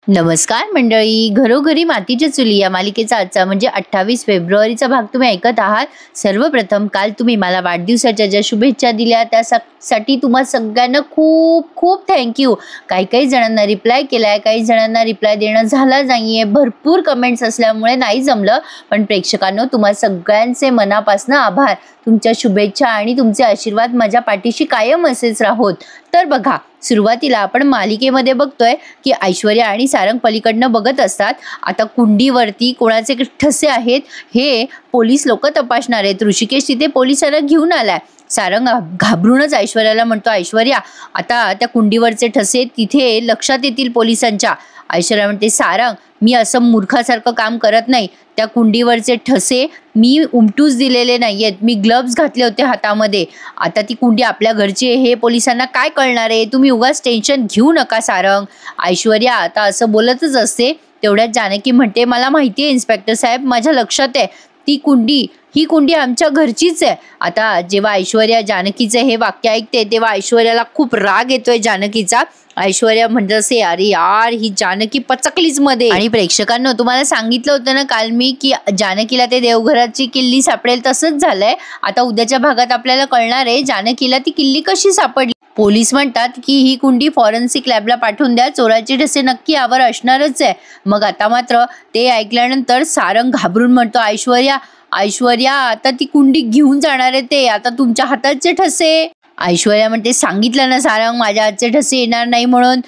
नमस्कार मंडळी, घरोघरी मातीच्या चुली या मालिकेचा आजचा म्हणजे 28 फेब्रुवारीचा भाग तुम्ही ऐकत आहात. सर्वप्रथम काल तुम्ही मला वाढदिवसाच्या ज्या शुभेच्छा दिल्या त्यासाठी तुम्हा सगळ्यांना खूप खूप थँक्यू. काही जणांना रिप्लाय केलाय, काही जणांना रिप्लाय देणं झालं नाहीये. भरपूर कमेंट्स असल्यामुळे नाही जमलं, पण प्रेक्षकांनो तुम्हा सगळ्यांचे मनापासून आभार. तुमच्या शुभेच्छा आणि तुमचे आशीर्वाद माझ्या पाठीशी कायम असेच राहोत. तर बघा, सुरुवातीला आपण मालिकेमध्ये बघतोय की ऐश्वर्या आणि सारंग पलीकडनं बघत असतात. आता कुंडीवरती कोणाचे ठसे आहेत हे पोलीस लोक तपासणार आहेत. ऋषिकेश तिथे पोलिसांना घेऊन आलाय. सारंग घाबरूनच ऐश्वर्याला म्हणतो, ऐश्वर्या आता त्या कुंडीवरचे ठसे तिथे लक्षात येतील पोलिसांच्या. ऐश्वर्या म्हणते, सारंग मी असं मूर्खासारखं काम करत नाही. त्या कुंडीवरचे ठसे मी उमटूच दिलेले नाहीयेत, मी ग्लव्स घातले होते हातामध्ये. आता ती कुंडी आपल्या घरची आहे हे पोलिसांना काय कळणार आहे? तुम्ही उगाच टेन्शन घेऊ नका सारंग. ऐश्वर्या आता असं बोलतच असते. तेवढ्यात जानकी म्हणते, मला माहिती आहे इन्स्पेक्टर साहेब, माझ्या लक्षात आहे ही कुंडी आमच्या घरचीच आहे. आता जेव्हा ऐश्वर्या जानकीचे हे वाक्य ऐकते तेव्हा ऐश्वर्याला खूप राग येतोय जानकीचा. ऐश्वर्या म्हणत असे, अरे यार ही जानकी पचकलीच मध्ये. आणि प्रेक्षकांनो तुम्हाला सांगितलं होतं ना काल मी की जानकीला ते देवघराची किल्ली सापडेल, तसंच झालंय. आता उद्याच्या भागात आपल्याला कळणार आहे जानकीला ती किल्ली कशी सापडली. पोलीस म्हणतात की ही कुंडी फॉरेन्सिक लॅबला पाठवून द्या, चोराचे ठसे नक्की यावर असणारच आहे. मग आता मात्र ते ऐकल्यानंतर सारंग घाबरून म्हणतो, ऐश्वर्या आता ती कुंडी घेऊन जाणार आहे ते, आता तुमच्या हाताचे ठसे. ऐश्वर्या म्हणते, सांगितलं ना सारंग माझ्या हातचे ठसे येणार नाही म्हणून.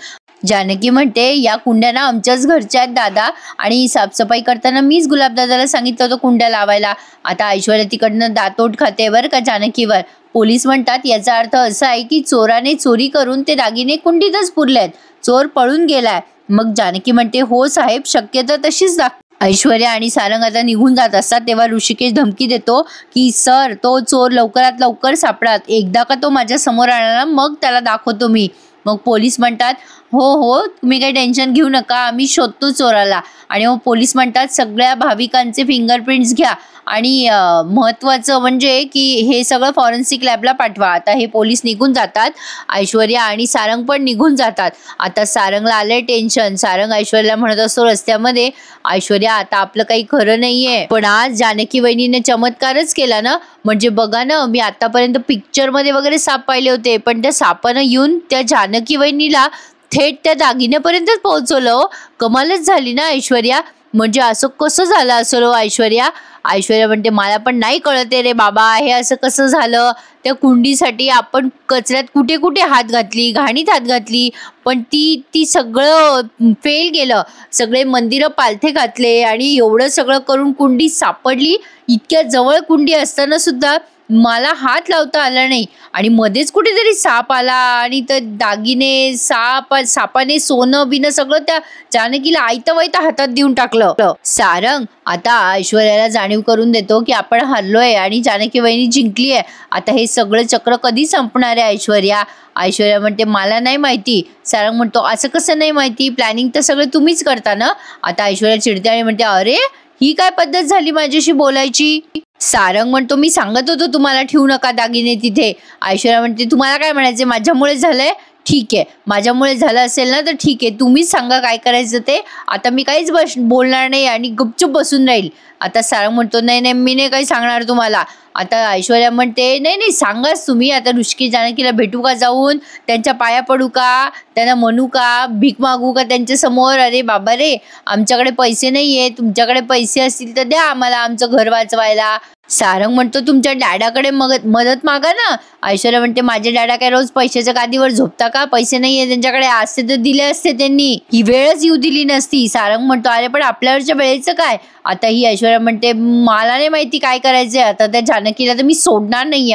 जानकी म्हणते, या कुंड्या ना आमच्याच घरच्या आहेत दादा, आणि साफसफाई करताना मीच गुलाबदादाला सांगितलं होतं कुंड्या लावायला. आता ऐश्वर्या तिकडनं दातोड खाते बरं का जानकीवर. पोलीस म्हणतात याचा अर्थ असा आहे की चोराने चोरी करून ते दागिने कुंडीतच पुरलेत, चोर पळून गेलाय. मग जानकी म्हणते, हो साहेब शक्यता तशीच ऐश्वर्या आणि सारंग आता निघून जात असतात तेव्हा ऋषिकेश धमकी देतो की सर तो चोर लवकरात लवकर सापडात, एकदा का तो माझ्या समोर आला मग त्याला दाखवतो मी. मग पोलीस म्हणतात, हो तुम्ही काही टेन्शन घेऊ नका, आम्ही शोधतो चोराला. आणि मग पोलीस म्हणतात सगळ्या भाविकांचे फिंगरप्रिंट्स घ्या आणि महत्त्वाचं म्हणजे की हे सगळं फॉरेन्सिक लॅबला पाठवा. आता हे पोलीस निघून जातात. ऐश्वर्या आणि सारंग पण निघून जातात. आता सारंगला आलंय टेन्शन. सारंग ऐश्वर्याला म्हणत असतो रस्त्यामध्ये, ऐश्वर्या आता आपलं काही खरं नाहीये, पण आज जानकी वहिनीने चमत्कारच केला ना. म्हणजे बघा ना, मी आतापर्यंत पिक्चरमध्ये वगैरे साप पाहिले होते, पण त्या सापानं येऊन त्या जानकी वहिनीला थेट त्या दागिन्यापर्यंतच पोहोचवलं. कमालच झाली ना ऐश्वर्या. म्हणजे असं कसं झालं असेल ऐश्वर्या. ऐश्वर्या म्हणते, मला पण नाही कळते रे बाबा, हे असं कसं झालं. त्या कुंडीसाठी आपण कचऱ्यात कुठे कुठे हात घातली, घाणीत हात घातली, पण ती सगळं फेल गेलं. सगळे मंदिरं पालथे घातले आणि एवढं सगळं करून कुंडी सापडली. इतक्या जवळ कुंडी असताना सुद्धा मला हात लावता आला नाही, आणि मध्येच कुठेतरी साप आला आणि तर दागिने सापाने सोनं बिनं सगळं त्या जानकीला आयतं वैतं हातात देऊन टाकलं. सारंग आता ऐश्वर्याला जाणीव करून देतो की आपण हरलोय आणि जानकी वहिनी जिंकली आहे. आता हे सगळं चक्र कधी संपणार आहे ऐश्वर्या. ऐश्वर्या म्हणते, मला नाही माहिती. सारंग म्हणतो, असं कसं नाही माहिती, प्लॅनिंग तर सगळं तुम्हीच करता ना. आता ऐश्वर्या चिडते आणि म्हणते, अरे ही काय पद्धत झाली माझ्याशी बोलायची. सारंग म्हणतो, मी सांगत होतो तुम्हाला ठेवू नका दागिने तिथे. ऐश्वर्या म्हणते, तुम्हाला काय म्हणायचे, माझ्यामुळे झालंय. ठीक आहे, माझ्यामुळे झालं असेल ना तर ठीक आहे, तुम्हीच सांगा काय करायचं ते. आता मी काहीच बोलणार नाही आणि गुपचूप बसून राहील. आता सारंग म्हणतो, नाही मी नाही काही सांगणार तुम्हाला. आता ऐश्वर्या म्हणते, नाही सांगाच तुम्ही. आता ऋषिकेश जानकीला भेटू का जाऊन, त्यांच्या पाया पडू का, त्यांना म्हणू का, भीक मागू का त्यांच्या समोर. अरे बाबा रे, आमच्याकडे पैसे नाहीये, तुमच्याकडे पैसे असतील तर द्या आम्हाला आमचं घर वाचवायला. सारंग म्हणतो, तुमच्या डॅडाकडे मदत मागा ना. ऐश्वर्या म्हणते, माझे डॅडा काय रोज पैशाच्या गादीवर झोपता का, पैसे नाहीये त्यांच्याकडे, असते तर दिले असते त्यांनी, ही वेळच येऊ दिली नसती. सारंग म्हणतो, अरे पण आपल्यावरच्या वेळेचं काय. आता ही ऐश्वर्या म्हणते, मला नाही माहिती काय करायचंय, आता त्या जानकीला तर मी सोडणार नाही.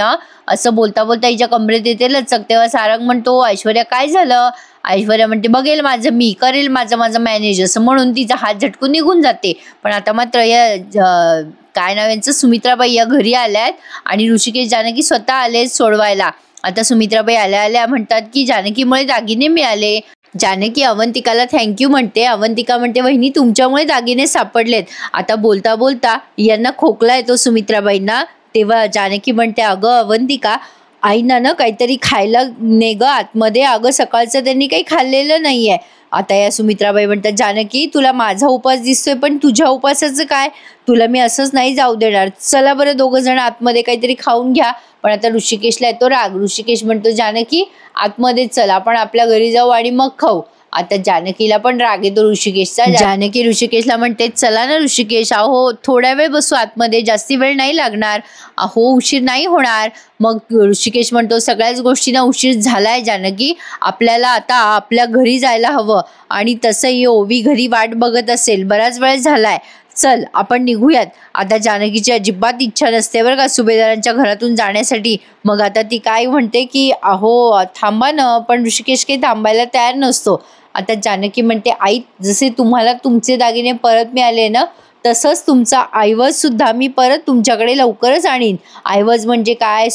असं बोलता बोलता हिच्या कमरेत येते लचक. तेव्हा सारंग म्हणतो, ऐश्वर्या काय झालं. ऐश्वर्या म्हणते, बघेल माझं मी, करेल माझं मॅनेज, असं म्हणून तिचा हात झटकून निघून जाते. पण आता मात्र या काय नाव यांचं, सुमित्राबाई या घरी आल्यात आणि ऋषिकेश जानकी स्वतः आले सोडवायला. आता सुमित्राबाई आल्या म्हणतात की जानकीमुळे दागिने मिळाले. जानकी अवंतिकाला थँक्यू म्हणते. अवंतिका म्हणते, वहिनी तुमच्यामुळे दागिने सापडलेत. आता बोलता बोलता यांना खोकला येतो सुमित्राबाईंना. तेव्हा जानकी म्हणते, अगं अवंतिका, आईना ना काहीतरी खायला ने ग आतमध्ये, अगं सकाळचं त्यांनी काही खाल्लेलं नाहीये. आता या सुमित्राबाई म्हणतात, जानकी तुला माझा उपास दिसतोय पण तुझ्या उपासाचं काय? तुला मी असंच नाही जाऊ देणार. चला बरं दोघं जण आतमध्ये काहीतरी खाऊन घ्या. पण आता ऋषिकेशला येतो राग. ऋषिकेश म्हणतो, जानकी आतमध्ये चल, आपण आपल्या घरी जाऊ आणि मग खाऊ. आता जानकीला पण राग येतो ऋषिकेशचा. जानकी ऋषिकेशला म्हणते, चला ना ऋषिकेश, अहो थोड्या वेळ बसू आतमध्ये, जास्ती वेळ नाही लागणार, अहो उशीर नाही होणार. मग ऋषिकेश म्हणतो, सगळ्याच गोष्टींना उशीर झालाय जानकी, आपल्याला आता आपल्या घरी जायला हवं. आणि तसंही ओवी घरी वाट बघत असेल, बराच वेळ झालाय, चल आपण निघूयात. आता जानकीची अजिबात इच्छा नसते बरं का सुभेदारांच्या घरातून जाण्यासाठी. मग आता ती काय म्हणते की अहो थांबा ना, पण ऋषिकेश काही थांबायला तयार नसतो. आता जानकी म्हणते, आई जसे तुम्हाला तुमचे दागिने परत मिळाले ना, तसंच तुमचा ऐवज सुद्धा मी परत तुमच्याकडे लवकरच आणीन. ऐवज म्हणजे काय?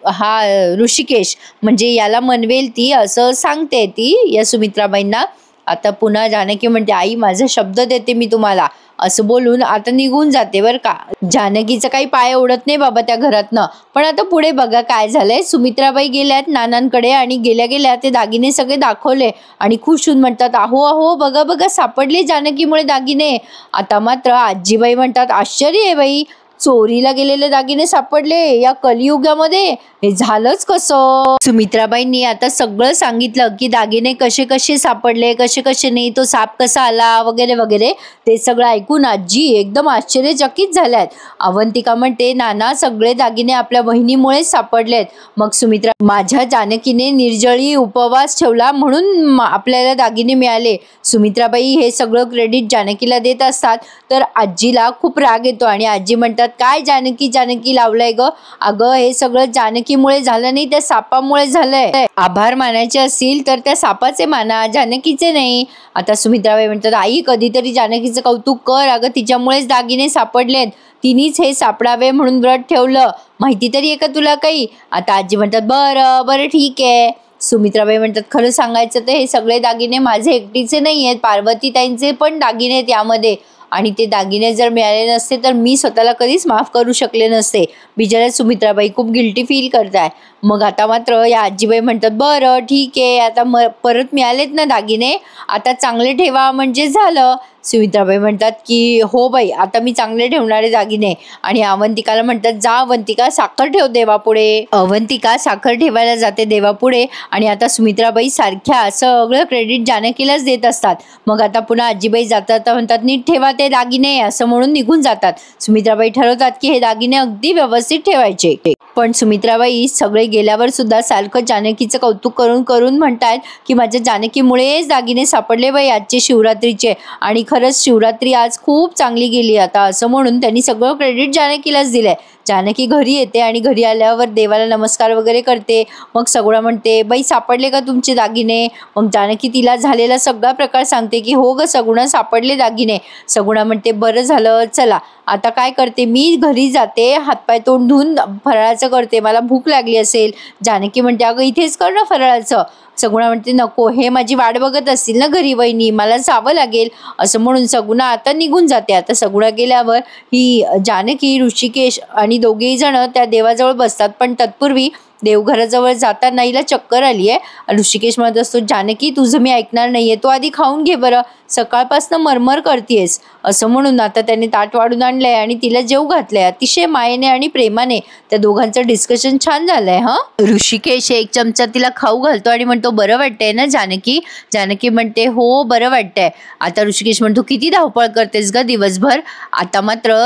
हा ऋषिकेश म्हणजे याला मनवेल ती, असं सांगते ती या सुमित्राबाईंना. आता पुन्हा जानकी म्हणते, आई माझा शब्द देते मी तुम्हाला, असं बोलून आता निघून जाते बरं का. जानकीचं काही पाय ओढत नाही बाबा त्या घरातनं. पण आता पुढे बघा काय झालंय. सुमित्राबाई गेल्यात नानांकडे आणि गेल्या गेल्या ते दागिने सगळे दाखवले आणि खुश होऊन म्हणतात, अहो अहो बघा बघा सापडले जानकीमुळे दागिने. आता मात्र आजीबाई म्हणतात, आश्चर्य आहे बाई, चोरीला गेलेले दागिने सापडले या कलियुगामध्ये, हे झालंच कसं? सुमित्राबाईंनी आता सगळं सांगितलं की दागिने कसे कसे सापडले, कसे कसे नाही, तो साप कसा आला वगैरे वगैरे. ते सगळं ऐकून आजी एकदम आश्चर्यचकित झाल्यात. अवंतिका म्हणते, नाना सगळे दागिने आपल्या बहिणीमुळेच सापडलेत. मग सुमित्रा, माझ्या जानकीने निर्जळी उपवास ठेवला म्हणून आपल्याला दागिने मिळाले. सुमित्राबाई हे सगळं क्रेडिट जानकीला देत असतात. तर आजीला खूप राग येतो आणि आजी म्हणतात, काय जानकी जानकी लावलंय ग? अगं हे सगळं जानकीमुळे झालं नाही, त्या सापामुळे झालंय. आभार मानायचे असतील तर त्या सापाचे माना, जानकीचे नाही. आता सुमित्राबाई म्हणतात, आई कधीतरी जानकीचं कौतुक कर, अगं तिच्यामुळेच दागिने सापडलेत, तिनेच हे सापडावे म्हणून व्रत ठेवलं, माहिती तरी आहे का तुला काही? आता आजी म्हणतात, बरं बरं ठीक आहे. सुमित्राबाई म्हणतात, खरं सांगायचं तर हे सगळे दागिने माझे एकटीचे नाही आहेत, पार्वतीताईंचे पण दागिने आहेत यामध्ये. आणि ते दागिने जर मिळाले नसते तर मी स्वतःला कधीच माफ करू शकले नसते. बिचाऱ्या सुमित्राबाई खूप गिल्टी फील करताय. मग आता मात्र या आजीबाई म्हणतात, बरं ठीक आहे, आता परत मिळालेत ना दागिने, आता चांगले ठेवा म्हणजे झालं. सुमित्राबाई म्हणतात की हो बाई, आता मी चांगले ठेवणारे दागिने. आणि अवंतिकाला म्हणतात, जा अवंतिका साखर ठेव देवापुढे. अवंतिका साखर ठेवायला जाते देवापुढे आणि आता सुमित्राबाई सारख्या सगळं क्रेडिट जानकीलाच देत असतात. मग आता पुन्हा आजीबाई जातात म्हणतात, नीट ठेवा ते दागिने, असं म्हणून निघून जातात. सुमित्राबाई ठरवतात की हे दागिने अगदी व्यवस्थित ठेवायचे. पण सुमित्राबाई सगळे गेल्यावर सुद्धा सारखं जानकीचं कौतुक करून करून म्हणतायत की माझ्या जानकीमुळेच दागिने सापडले बाई आजचे शिवरात्रीचे. आणि खरंच शिवरात्री आज खूप चांगली गेली आता, असं म्हणून त्यांनी सगळं क्रेडिट जानकीलाच दिलंय. जानकी घरी येते आणि घरी आल्यावर देवाला नमस्कार वगैरे करते. मग सगळं म्हणते, बाई सापडले का तुमचे दागिने? मग जानकी तिला झालेला सगळा प्रकार सांगते की हो ग सगुणा, सापडले दागिने. सगुणा म्हणते, बरं झालं, चला आता काय करते मी, घरी जाते, हातपाय तोंड धुवून फराळाचं करते, मला भूक लागली असेल. जानकी म्हणते, अगं इथेच कर ना फराळाचं. सगुणा म्हणते, नको, हे माझी वाट बघत असतील ना घरी वहिनी, मला जावं लागेल. असं म्हणून सगुणा आता निघून जाते. आता सगुणा गेल्यावर ही जानकी, ऋषिकेश आणि दोघेही जण त्या देवाजवळ बसतात. पण तत्पूर्वी देवघराजवळ जाताना हिला चक्कर आली आहे. ऋषिकेश म्हणत असतो, जानकी तुझं मी ऐकणार नाहीये, तू आधी खाऊन घे बरं, सकाळपासून मरमर करतेस. असं म्हणून आता त्याने ताट वाढून आणलंय आणि तिला जेव घातलंय. अतिशय मायेने आणि प्रेमाने त्या दोघांचं डिस्कशन छान झालंय. ऋषिकेश एक चमचा तिला खाऊ घालतो आणि म्हणतो, बरं वाटतंय ना जानकी? जानकी म्हणते, हो बरं वाटतंय. आता ऋषिकेश म्हणतो, किती धावपळ करतेस ग दिवसभर? आता मात्र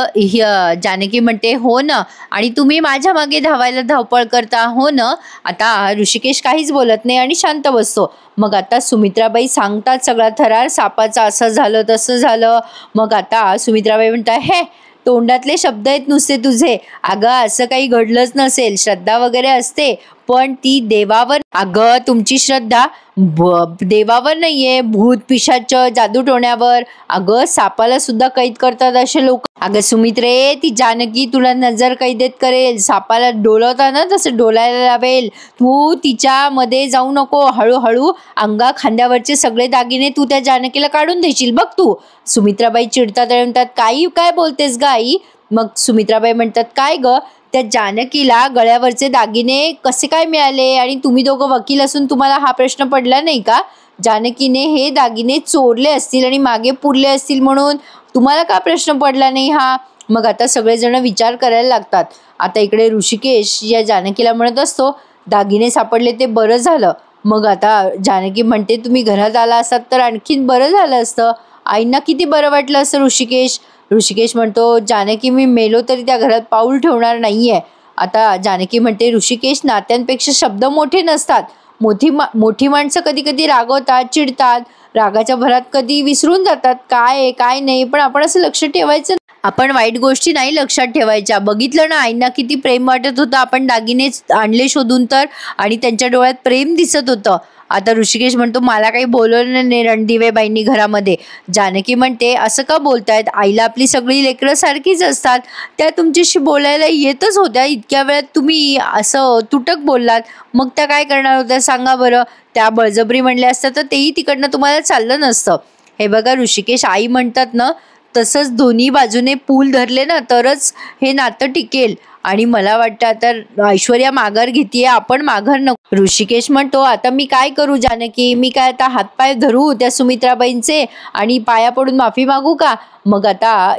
जानकी म्हणते, हो ना, आणि तुम्ही माझ्या मागे धावायला धावपळ करता, हो ना. आता ऋषिकेश काहीच बोलत नाही आणि शांत बसतो. मग आता सुमित्राबाई सांगतात सगळा थरार, सापाचं असं झालं तसं झालं. मग आता सुमित्राबाई म्हणतात, हे तोंडातले शब्द आहेत नुसते तुझे, अगं असं काही घडलंच नसेल, श्रद्धा वगैरे असते पण ती देवावर. अगं तुमची श्रद्धा देवावर नाहीये, भूत पिशाच जादू टोण्यावर. अगं सापाला सुद्धा कैद करतात असे लोक. अगं सुमित्रे, ती जानकी तुला नजर कैदेत करेल, सापाला डोलवताना तसं डोलायला लावेल. तू तिच्या मध्ये जाऊ नको, हळूहळू अंगा खांद्यावरचे सगळे दागिने तू त्या जानकीला काढून देशील बघ तू. सुमित्राबाई चिडतात आणि म्हणतात, काय बोलतेस ग आई? मग सुमित्राबाई म्हणतात, काय ग, त्या जानकीला गळ्यावरचे दागिने कसे काय मिळाले आणि तुम्ही दोघं वकील असून तुम्हाला हा प्रश्न पडला नाही का? जानकीने हे दागिने चोरले असतील आणि मागे पुरले असतील म्हणून तुम्हाला का प्रश्न पडला नाही हा? मग आता सगळेजण विचार करायला लागतात. आता इकडे ऋषिकेश या जानकीला म्हणत असतो, दागिने सापडले ते बरं झालं. मग आता जानकी म्हणते, तुम्ही घरात आला असतात तर आणखीन बरं झालं असतं. आईंना किती बरं वाटलं असतं ऋषिकेश. ऋषिकेश म्हणतो, जानकी मी मेलो तरी त्या घरात पाऊल ठेवणार नाहीये. आता जानकी म्हणते, ऋषिकेश नात्यांपेक्षा शब्द मोठे नसतात. मोठी माणसं कधी कधी रागवतात, चिडतात, रागाच्या भरात कधी विसरून जातात काय आहे काय नाही. पण आपण असं लक्ष ठेवायचं, आपण वाईट गोष्टी नाही लक्षात ठेवायच्या. बघितलं ना आईंना किती प्रेम वाटत होतं, आपण दागिने आणले शोधून तर, आणि त्यांच्या डोळ्यात प्रेम दिसत होतं. आता ऋषिकेश म्हणतो, मला काही बोलवलं नाही रणदिवेबाईंनी घरामध्ये. जानकी म्हणते, असं का बोलतायत? आईला आपली सगळी लेकरं सारखीच असतात, त्या तुमच्याशी बोलायला येतच होत्या. इतक्या वेळात तुम्ही असं तुटक बोललात, मग त्या काय करणार होत्या सांगा बरं? त्या बळजबरी म्हणल्या असतात तर तेही तिकडनं तुम्हाला चाललं नसतं. हे बघा ऋषिकेश, आई म्हणतात ना तसंच दोन्ही बाजूने पूल धरले ना तरच हे नातं टिकेल. आणि मला वाटतं आता ऐश्वर्या माघार घेतीये, आपण माघार नको. ऋषिकेश म्हणतो, आता मी काय करू जानकी? मी काय आता हातपाय धरू त्या सुमित्राबाईंचे आणि पाया पडून माफी मागू का? मग आता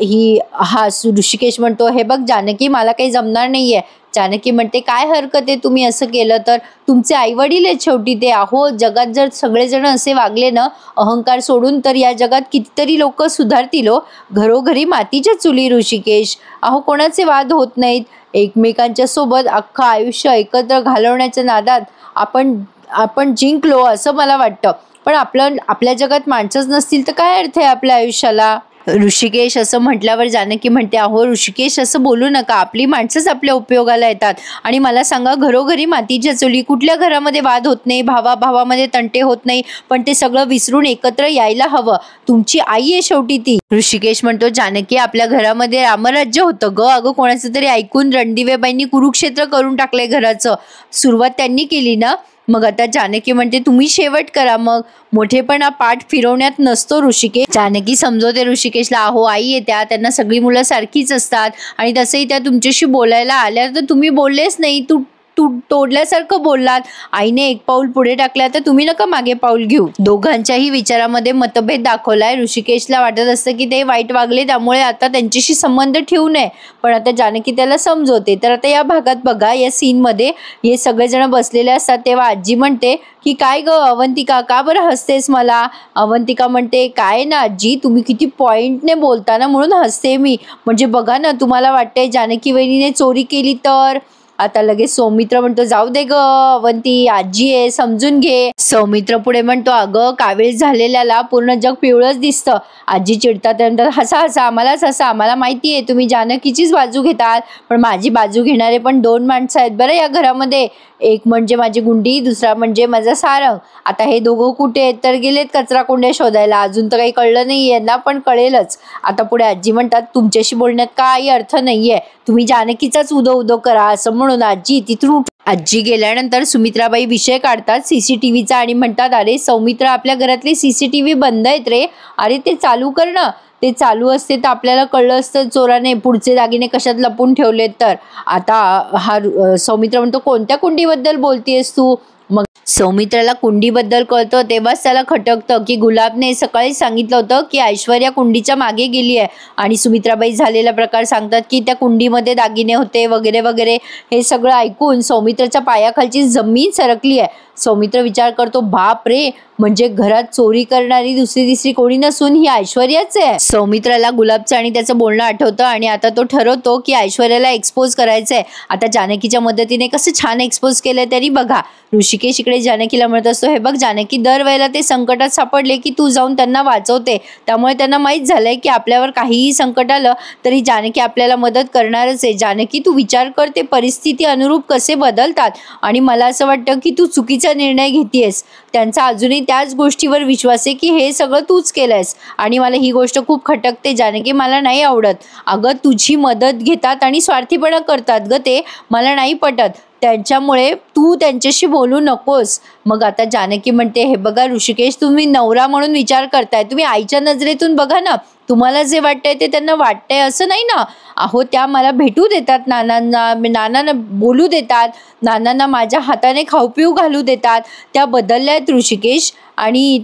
ऋषिकेश म्हणतो, हे बघ जानकी, मला काही जमणार नाहीये. जानकी म्हणते, काय हरकत आहे तुम्ही असं केलं तर? तुमचे आई वडील आहेत शेवटी ते. अहो जगात जर सगळेजण असे वागले ना अहंकार सोडून, तर या जगात कितीतरी लोक सुधारतील हो. घरोघरी मातीच्या चुली ऋषिकेश. अहो कोणाचे वाद होत नाहीत. एकमेकांच्या सोबत अख्खं आयुष्य एकत्र घालवण्याच्या नादात आपण जिंकलो असं मला वाटतं. पण आपल्या जगात माणसंच नसतील तर काय अर्थ आहे आपल्या आयुष्याला? ऋषिकेश असं म्हटल्यावर जानकी म्हणते, अहो ऋषिकेश असं बोलू नका, आपली माणसंच आपल्या उपयोगाला येतात. आणि मला सांगा, घरोघरी मातीच्या चुली, कुठल्या घरामध्ये वाद होत नाही, भावाभावामध्ये तंटे होत नाही, पण ते सगळं विसरून एकत्र यायला हवं. तुमची आई आहे शेवटी ती. ऋषिकेश म्हणतो, जानकी आपल्या घरामध्ये रामराज्य होतं ग. अगं कोणाचं तरी ऐकून रणदिवेबाईंनी कुरुक्षेत्र करून टाकलंय घराचं. सुरुवात त्यांनी केली ना. मग आता जानकी म्हणते, तुम्ही शेवट करा. मग मोठेपणा पाठ फिरवण्यात नसतो ऋषिकेश. जानकी समजवते ऋषिकेशला, अहो आई आहे त्यांना सगळी मुलं सारखीच असतात. आणि तसंही त्या तुमच्याशी बोलायला आल्या तर तुम्ही बोललेच नाही, तू तोडल्यासारखं बोललात. आईने एक पाऊल पुढे टाकला तर तुम्ही नका मागे पाऊल घेऊ. दोघांच्याही विचारामध्ये मतभेद दाखवलाय. ऋषिकेशला वाटत असतं की ते वाईट वागले, त्यामुळे आता त्यांच्याशी संबंध ठेवू नये. पण आता जानकी त्याला समजवते. तर आता या भागात बघा, या सीन मध्ये हे सगळेजण बसलेले असतात तेव्हा आजी म्हणते की काय ग अवंतिका, का बरं हसतेस मला? अवंतिका म्हणते, काय ना आजी, तुम्ही किती पॉइंटने बोलता ना म्हणून हसते मी. म्हणजे बघा ना, तुम्हाला वाटतंय जानकी वहिनीने चोरी केली तर? आता लगेच सौमित्र म्हणतो, जाऊ दे ग अवंती, आजी आहे, समजून घे. सौमित्र पुढे म्हणतो, अगं कावीळ झालेल्याला पूर्ण जग पिवळंच दिसतं. आजी चिडतात, त्यानंतर हसा हसा, आम्हालाच हसा. आम्हाला माहिती आहे तुम्ही जानकीचीच बाजू घेतात, पण माझी बाजू घेणारे पण दोन माणसं आहेत बरं या घरामध्ये. एक म्हणजे माझी गुंडी, दुसरा म्हणजे माझा सारंग. आता हे दोघं कुठे आहेत? तर गेलेत कचरा कुंड्या शोधायला. अजून तर काही कळलं नाही, यांना पण कळेलच. आता पुढे आजी म्हणतात, तुमच्याशी बोलण्यात काही अर्थ नाहीये, तुम्ही जानकीचाच उदो उदो करा असं म्हणून आजी तिथून आजी गेल्यानंतर सुमित्राबाई विषय काढतात सीसीटीव्हीचा आणि म्हणतात, अरे सौमित्र, आपल्या घरातले सीसीटीव्ही बंद आहेत रे. अरे ते चालू कर ना. ते चालू असते तर आपल्याला कळलं असतं चोराने पुढचे दागिने कशात लपून ठेवलेत तर. आता सौमित्र म्हणतो, कोणत्या कुंडीबद्दल बोलतेस तू? मग सौमित्राला कुंडीबद्दल कळतं तेव्हाच त्याला खटकतं की गुलाबने सकाळी सांगितलं होतं की ऐश्वर्या कुंडीच्या मागे गेली आहे. आणि सुमित्राबाई झालेला प्रकार सांगतात की त्या कुंडीमध्ये दागिने होते वगैरे वगैरे. हे सगळं ऐकून सौमित्राच्या पायाखालची जमीन सरकली आहे. सौमित्र विचार करतो, बाप रे, म्हणजे घरात चोरी करणारी दुसरी तिसरी कोणी नसून ही ऐश्वर्याच आहे. सौमित्राला गुलाबचं आणि त्याचं बोलणं आठवतं आणि आता तो ठरवतो की ऐश्वर्याला एक्सपोज करायचंय. आता जानकीच्या मदतीने कसं छान एक्सपोज केलंय तरी बघा. ऋषिकेश इकडे जानकीला म्हणत असतो, हे बघ जानकी, दरवेळेला ते संकटात सापडले की तू जाऊन त्यांना वाचवते, त्यामुळे त्यांना माहीत झालंय की आपल्यावर काहीही संकट आलं तरी जानकी आपल्याला मदत करणारच आहे. जानकी, तू विचार कर, ते परिस्थिती अनुरूप कसे बदलतात. आणि मला असं वाटतं की तू चुकीचा निर्णय घेतेस. त्यांचा अजूनही त्याच गोष्टीवर विश्वास आहे की हे सगळं तूच केलंयस. आणि मला ही गोष्ट खूप खटकते जानकी, मला नाही आवडत. अगं तुझी मदत घेतात आणि स्वार्थीपणा करतात ग, ते मला नाही पटत. त्यांच्यामुळे तू त्यांच्याशी बोलू नकोस. मग आता जानकी म्हणते, हे बघा ऋषिकेश, तुम्ही नवरा म्हणून विचार करताय, तुम्ही आईच्या नजरेतून बघा ना. तुम्हाला जे वाटतंय ते त्यांना वाटतंय असं नाही ना. अहो त्या मला भेटू देतात नानांना बोलू देतात, नानांना माझ्या हाताने खाऊ पिऊ घालू देतात. त्या बदलल्या आहेत ऋषिकेश. आणि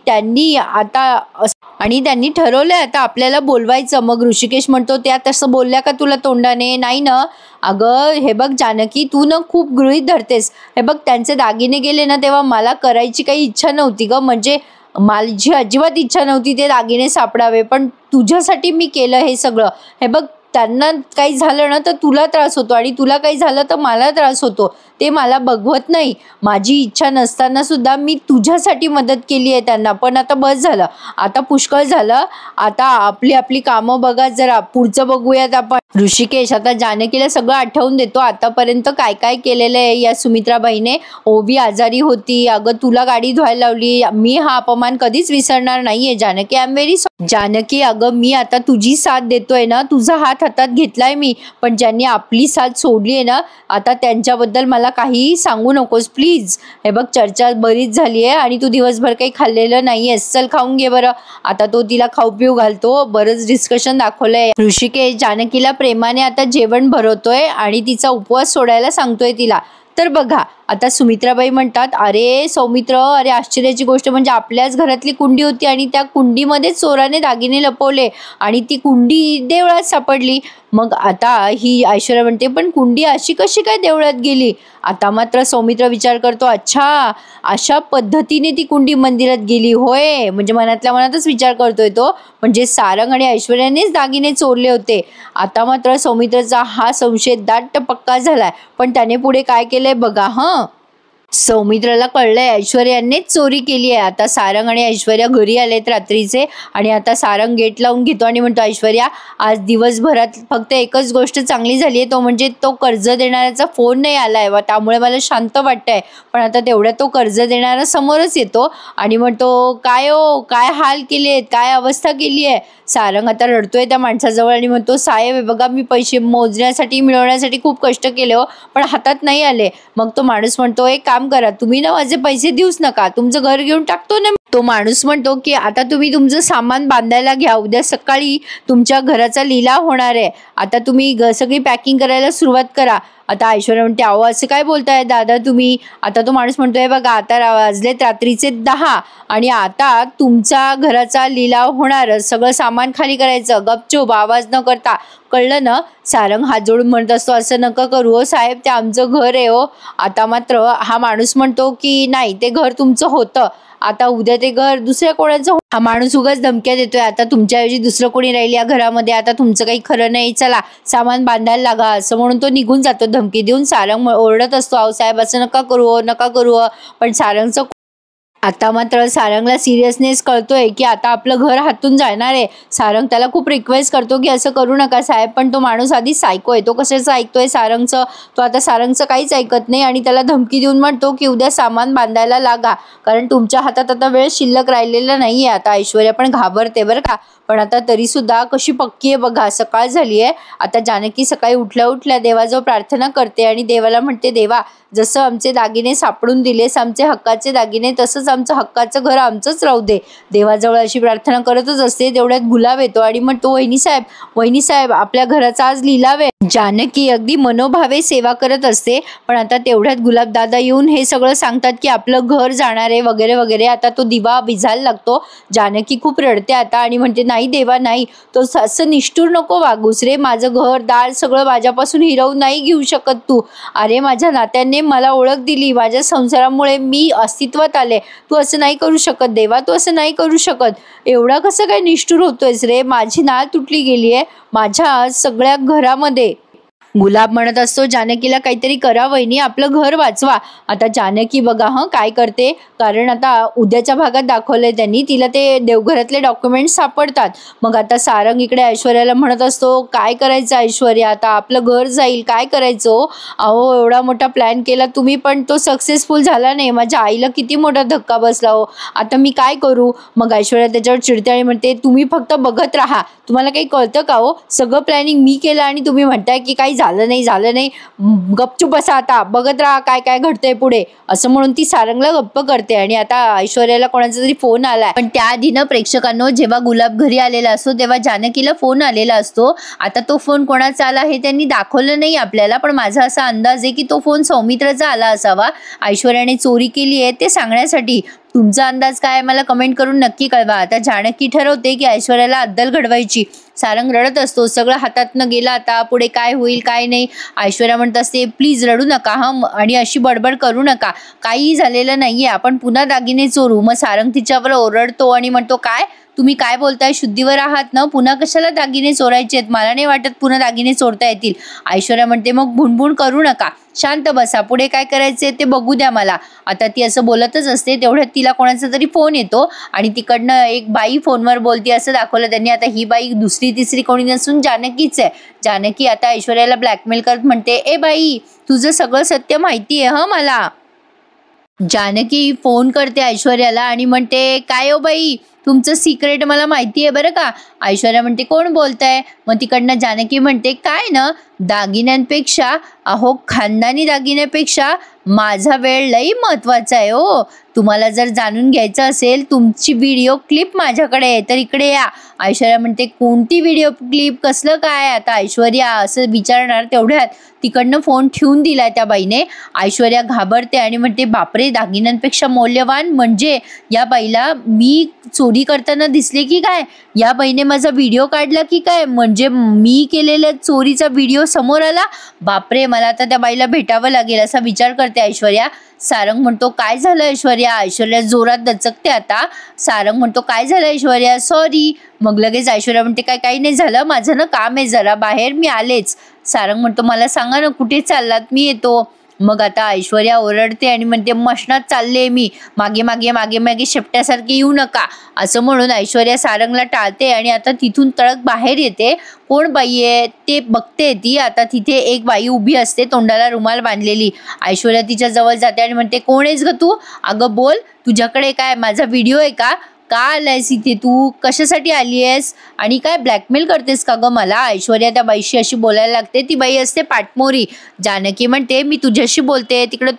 त्यांनी ठरवलंय आता आपल्याला बोलवायचं. मग ऋषिकेश म्हणतो, त्या तसं बोलल्या का तुला तोंडाने? नाही ना. अगं हे बघ जानकी, तू ना खूप गृहीत धरतेस. हे बघ त्यांचे दागिने गेले ना तेव्हा मला करायची काही इच्छा नव्हती ग. म्हणजे माझी अजिबात इच्छा नव्हती ते दागिने सापडावे, पण तुझ्यासाठी मी केलं हे सगळं. हे बघ त्यांना काही झालं ना तर तुला त्रास होतो आणि तुला काही झालं तर मला त्रास होतो. ते मला बघवत नाही. माझी इच्छा नसताना सुद्धा मी तुझ्यासाठी मदत केली आहे त्यांना. पण आता बस झालं, आता पुष्कळ झालं. आता आपली आपली कामं बघा, जरा पुढचं बघूयात आपण. ऋषिकेश आता जानकीला सगळं आठवून देतो, आतापर्यंत काय काय केलेलं आहे या सुमित्राबाईने. ओवी आजारी होती, अगं तुला गाडी धुवायला लावली, मी हा अपमान कधीच विसरणार नाहीये Janaki. I am very sorry. Janaki अगं मी आता तुझी साथ देतोय ना, तुझा हात हातात घेतलाय मी, पण ज्यांनी आपली साथ सोडली आहे ना आता त्यांच्याबद्दल मला काहीही सांगू नकोस प्लीज. हे बघ चर्चा बरीच झाली आहे आणि तू दिवसभर काही खाल्लेलं नाहीयेस, चल खाऊन घे बरं. आता तो तिला खाऊ पिऊ घालतो. बरंच डिस्कशन दाखवलंय. ऋषिकेश जानकीला प्रेमाने आता जेवण भरवतोय आणि तिचा उपवास सोडायला सांगतोय तिला. तर बघा आता सुमित्राबाई म्हणतात, अरे सौमित्र, अरे आश्चर्याची गोष्ट म्हणजे आपल्याच घरातली कुंडी होती आणि त्या कुंडीमध्ये चोराने दागिने लपवले आणि ती कुंडी देवळात सापडली. मग आता ही ऐश्वर्या म्हणते, पण कुंडी अशी कशी काय देवळात गेली? आता मात्र सौमित्र विचार करतो, अच्छा अशा पद्धतीने ती कुंडी मंदिरात गेली होय. म्हणजे मनातल्या मनातच विचार करतोय तो, म्हणजे सारंग आणि ऐश्वर्यानेच दागिने चोरले होते. आता मात्र सौमित्रचा हा संशय दाट पक्का झालाय. पण त्याने पुढे काय केलंय बघा. सौमित्राला कळलंय ऐश्वर्यानेच चोरी केली आहे. आता सारंग आणि ऐश्वर्या घरी आलेत रात्रीचे आणि आता सारंग गेट लावून घेतो आणि म्हणतो, ऐश्वर्या आज दिवसभरात फक्त एकच गोष्ट चांगली झाली आहे, तो म्हणजे तो कर्ज देणाऱ्याचा फोन नाही आलाय, त्यामुळे मला शांत वाटतंय. पण आता तेवढ्यात तो कर्ज देणारा समोरच येतो आणि म्हणतो, काय हो, काय हाल केलेत, काय अवस्था केली आहे. सारंग आता रडतोय त्या माणसाजवळ आणि म्हणतो, साहेब बघा मी पैसे मोजण्यासाठी मिळवण्यासाठी खूप कष्ट केले हो, पण हातात नाही आले. मग तो माणूस म्हणतो, एक काम करा, तुम्ही ना माझे पैसे देऊच नका, तुमचं घर घेऊन टाकतो ना. तो माणूस म्हणतो की आता तुम्ही तुमचं सामान बांधायला घ्या, उद्या सकाळी तुमच्या घराचा लिलाव होणार आहे, आता तुम्ही सगळी पॅकिंग करायला सुरुवात करा. आता ऐश्वर्या म्हणते, अहो असं काय बोलताय दादा तुम्ही. आता तो माणूस म्हणतोय, बघा आता वाजलेत रात्रीचे 10 आणि आता तुमचा घराचा लिलाव होणार, सगळं सामान खाली करायचं, गपचूप आवाज न करता, कळलं ना. सारंग हात जोडून म्हणत असतो, असं नका करू हो साहेब, ते आमचं घर आहे हो. आता मात्र हा माणूस म्हणतो की नाही, ते घर तुमचं होतं, आता उद्या ते घर दुसऱ्या कोणाचं. हा माणूस उगाच धमक्या देतोय, आता तुमच्याऐवजी दुसरं कोणी राहील या घरामध्ये, आता तुमचं काही खरं नाही, चला सामान बांधायला लागा, असं म्हणून तो निघून जातो धमकी देऊन. सारंग ओरडत असतो, अहो साहेब असं नका करू, नका करू. पण सारंगचं आता मात्र सारंगला सिरियसनेस कळतोय की आता आपलं घर हातून जाणार आहे. सारंग त्याला खूप रिक्वेस्ट करतो की असं करू नका साहेब, पण तो माणूस आधी सायको आहे, तो कशाचं ऐकतोय सारंगचं. तो आता सारंगचं काहीच ऐकत नाही आणि त्याला धमकी देऊन म्हणतो की उद्या सामान बांधायला लागा, कारण तुमच्या हातात आता वेळ शिल्लक राहिलेला नाहीये. आता ऐश्वर्या पण घाबरते बरं का, पण आता तरी सुद्धा कशी पक्की आहे बघा. सकाळ झाली आहे. आता जानकी सकाळी उठल्या उठल्या देवाजवळ प्रार्थना करते आणि देवाला म्हणते, देवा जसं आमचे दागिने सापडून दिलेस, आमचे हक्काचे दागिने, तसंच आमचं हक्काचं घर आमचंच राहू दे. देवाजवळ अशी प्रार्थना करतच असते. तेवढ्यात गुलाब येतो आणि म्हणतो, वहिनी साहेब आपल्या घराचा आज लिलाव आहे. जानकी अगदी मनोभावे सेवा करत असते, पण आता तेवढ्यात गुलाब दादा येऊन हे सगळं सांगतात की आपलं घर जाणार आहे वगैरे वगैरे. आता तो दिवा विझायला लागतो. जानकी खूप रडते आता आणि म्हणते, नाही देवा नाही, तो असं निष्ठूर नको वागूस रे, माझं घर दार सगळं माझ्यापासून हिरवून नाही घेऊ शकत तू. अरे माझ्या नात्याने मला ओळख दिली, माझ्या संसारामुळे मी अस्तित्वात आले, तू असं नाही करू शकत देवा, तू असं नाही करू शकत. एवढा कसं काय निष्ठूर होतोयस रे, माझी नाळ तुटली गेली आहे माझ्या सगळ्या घरामध्ये. गुलाब म्हणत असतो, जानकीला काहीतरी करा वहिनी, आपलं घर वाचवा. आता जानकी बघा काय करते, कारण आता उद्याच्या भागात दाखवलंय त्यांनी, तिला ते देवघरातले डॉक्युमेंट्स सापडतात. मग आता सारंग इकडे ऐश्वर्याला म्हणत असतो, काय करायचं ऐश्वर्या, आता आपलं घर जाईल, काय करायचं. अहो एवढा मोठा प्लॅन केला तुम्ही, पण तो सक्सेसफुल झाला नाही, माझ्या आईला किती मोठा धक्का बसला हो, आता मी काय करू. मग ऐश्वर्या त्याच्यावर चिडते आणि म्हणते, तुम्ही फक्त बघत राहा, तुम्हाला काही कळतं का हो, सगळं प्लॅनिंग मी केलं आणि तुम्ही म्हणताय की काही झालं नाही, गपचूप बसा, आता बघत राहा काय काय घडतंय पुढे, असं म्हणून ती सारंगला गप्प करते. आणि आता ऐश्वर्याला कोणाचा तरी फोन आलाय, पण त्याआधी ना प्रेक्षकांनो, जेव्हा गुलाब घरी आलेला असतो तेव्हा जानकीला फोन आलेला असतो. आता तो फोन कोणाचा आला हे त्यांनी दाखवलं नाही आपल्याला, पण माझा असा अंदाज आहे की तो फोन सौमित्राचा आला असावा. ऐश्वर्याने चोरी केली आहे ते सांगण्यासाठी तुमचा अंदाज काय मला कमेंट करून नक्की कळवा. आता जानकी ठरवते की ऐश्वर्याला अद्दल घडवायची. सारंग रडत असतो, सगळं हातातनं गेलं, आता पुढे काय होईल काय नाही. ऐश्वर्या म्हणत असते प्लीज रडू नका आणि अशी बडबड करू नका, काही झालेलं नाहीये, आपण पुन्हा दागिने चोरू. मग सारंग तिच्यावर ओरडतो आणि म्हणतो काय तुम्ही काय बोलताय, शुद्धीवर आहात ना, पुन्हा कशाला दागिने चोरायचे आहेत, मला नाही वाटत पुन्हा दागिने चोरता येतील. ऐश्वर्या म्हणते मग भुणभुण करू नका, शांत बसा, पुढे काय करायचे ते बघू द्या मला. आता ती असं बोलतच असते, तेवढ्यात तिला कोणाचा तरी फोन येतो आणि तिकडनं एक बाई फोनवर बोलते असं दाखवलं त्यांनी. आता ही बाई दुसरी तिसरी कोणी नसून जानकीच आहे. जानकी आता ऐश्वर्याला ब्लॅकमेल करत म्हणते ए बाई तुझं सगळं सत्य माहिती आहे मला. जानकी फोन करते ऐश्वर्याला आणि म्हणते काय हो बाई तुमचं सिक्रेट मला माहिती आहे बरं का. ऐश्वर्या म्हणते कोण बोलताय. मग तिकडनं जानकी म्हणते काय ना दागिन्यांपेक्षा खानदानी दागिन्यापेक्षा माझा वेळ लई महत्वाचा आहे हो. तुम्हाला जर जाणून घ्यायचं असेल तुमची व्हिडिओ क्लिप माझ्याकडे आहे तर इकडे या. ऐश्वर्या म्हणते कोणती व्हिडिओ क्लिप कसलं काय. आता ऐश्वर्या असं विचारणार तेवढ्यात तिकडनं फोन ठेवून दिलाय त्या बाईने. ऐश्वर्या घाबरते आणि म्हणते बापरे दागिन्यांपेक्षा मौल्यवान म्हणजे या बाईला मी चोरी करताना दिसले की काय, या बाईने माझा व्हिडिओ काढला की काय, म्हणजे मी केलेल्या चोरीचा व्हिडिओ समोर आला. बापरे मला आता त्या बाईला भेटावं लागेल असा विचार करते ऐश्वर्या. सारंग म्हणतो काय झालं ऐश्वर्या. ऐश्वर्या जोरात दचकते. आता सारंग म्हणतो काय झालं ऐश्वर्या सॉरी. मग लगेच ऐश्वर्या म्हणते काय काही नाही झालं, माझं ना काम आहे जरा बाहेर, मी आलेच. सारंग म्हणतो मला सांगा ना कुठे चाललात, मी येतो. मग आता ऐश्वर्या ओरडते आणि म्हणते मशनात चालले मी, मागे मागे मागे मागे शेपट्यासारखे येऊ नका असं म्हणून ऐश्वर्या सारंगला टाळते आणि आता तिथून तळक बाहेर येते. कोण बाई आहे ते बघते ती. आता तिथे एक बाई उभी असते तोंडाला रुमाल बांधलेली. ऐश्वर्या तिच्या जवळ जाते आणि म्हणते कोण आहेस ग तू, अगं बोल तुझ्याकडे काय माझा व्हिडिओ आहे का आलायस इथे, तू कशासाठी आली आहेस आणि काय ब्लॅकमेल करतेस का ग मला. ऐश्वर्या त्या बाईशी अशी बोलायला लागते. ती बाई असते पाटमोरी. जानकी म्हणते मी तुझ्याशी बोलते, तिकडे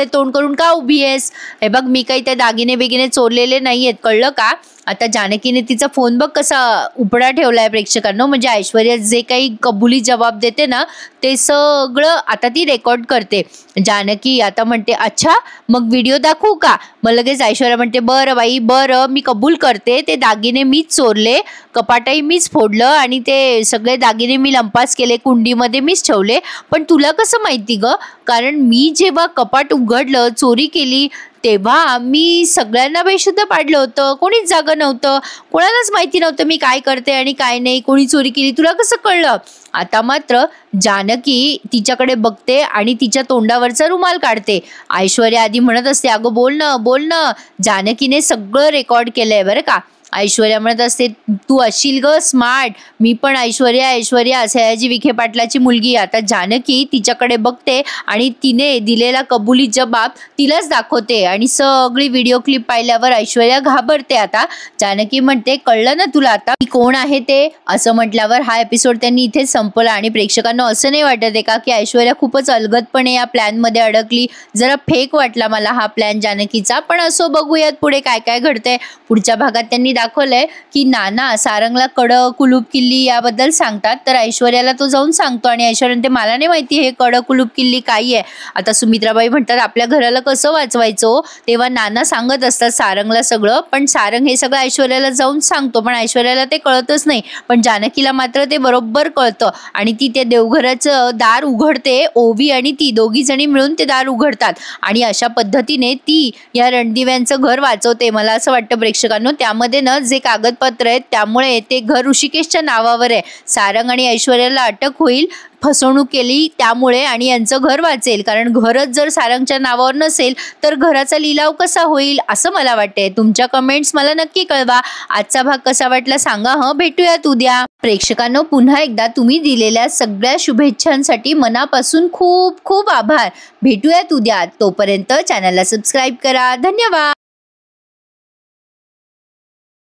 तोंड करून का उभी आहेस. हे बघ मी काही त्या दागिने बिगिने चोरलेले नाहीयेत कळलं का. आता जानकीने तिचा फोन बघ कसा उपडा ठेवलाय प्रेक्षकांनो, म्हणजे ऐश्वर्या जे काही कबुली जबाब देते ना ते सगळं आता ती रेकॉर्ड करते. जानकी आता म्हणते अच्छा मग व्हिडिओ दाखवू का. मग लगेच ऐश्वर्या म्हणते बरं बाई बरं मी कबूल करते, ते दागिने मीच चोरले, कपाटही मीच फोडलं आणि ते सगळे दागिने मी लंपास केले, कुंडीमध्ये मीच ठेवले. पण तुला कसं माहिती ग, कारण मी जेव्हा कपाट उघडलं चोरी केली तेव्हा मी सगळ्यांना बेशुद्ध पाडलं होतं, कोणीच जागं नव्हतं, कोणालाच माहिती नव्हतं मी काय करते आणि काय नाही, कोणी चोरी केली तुला कसं कळलं. आता मात्र जानकी तिच्याकडे बघते आणि तिच्या तोंडावरचा रुमाल काढते. ऐश्वर्या आधी म्हणत असते अगं बोल ना. जानकीने सगळं रेकॉर्ड केलंय बरं का. ऐश्वर्या म्हणत असते तू अशील ग स्मार्ट, मी पण ऐश्वर्या सयाजी विखे पाटलाची मुलगी. आता जानकी तिच्याकडे बघते आणि तिने दिलेला कबुली जबाब तिलाच दाखवते आणि सगळी व्हिडिओ क्लिप पाहिल्यावर ऐश्वर्या घाबरते. आता जानकी म्हणते कळलं ना तुला आता मी कोण आहे ते. असं म्हटल्यावर हा एपिसोड त्यांनी इथेच संपला आणि प्रेक्षकांना असं नाही वाटत आहे का की ऐश्वर्या खूपच अलगदपणे या प्लॅन मध्ये अडकली. जरा फेक वाटला मला हा प्लॅन जानकीचा, पण असो बघूयात पुढे काय काय घडतंय. पुढच्या भागात त्यांनी दाखवलंय की नाना सारंगला कडं कुलूप किल्ली याबद्दल सांगतात तर ऐश्वर्याला तो जाऊन सांगतो आणि ऐश्वर्या म्हणते मला नाही माहिती हे कडं कुलूप किल्ली काय आहे. आता सुमित्राबाई म्हणतात आपल्या घराला कसं वाचवायचं, तेव्हा नाना सांगत असतात सारंगला सगळं, पण सारंग हे सगळं ऐश्वर्याला जाऊन सांगतो पण ऐश्वर्याला ते कळतच नाही. पण जानकीला मात्र ते बरोबर कळतं आणि ती ते देवघराचं दार उघडते. ओवी आणि ती दोघी जणी मिळून ते दार उघडतात आणि अशा पद्धतीने ती या रणदिव्यांचं घर वाचवते. मला असं वाटतं प्रेक्षकांनो त्यामध्ये जे कागदपत्र आहेत त्यामुळे ते घर ऋषिकेशच्या नावावर आहे. सारंग आणि ऐश्वर्याला अटक होईल, फसवणूक केली त्यामुळे आणि यांचं घर वाचेल, कारण घरच जर सारंगच्या नावावर नसेल तर घराचा लिलाव कसा होईल असं मला वाटतंय. तुमच्या कमेंट्स मला नक्की कळवा. आजचा भाग कसा वाटला सांगा. भेटूयात उद्या. प्रेक्षकांनो पुन्हा एकदा तुम्ही दिलेल्या सगळ्या शुभेच्छांसाठी मनापासून खूप खूप आभार. भेटूयात उद्या. तोपर्यंत चॅनलला सबस्क्राईब करा. धन्यवाद.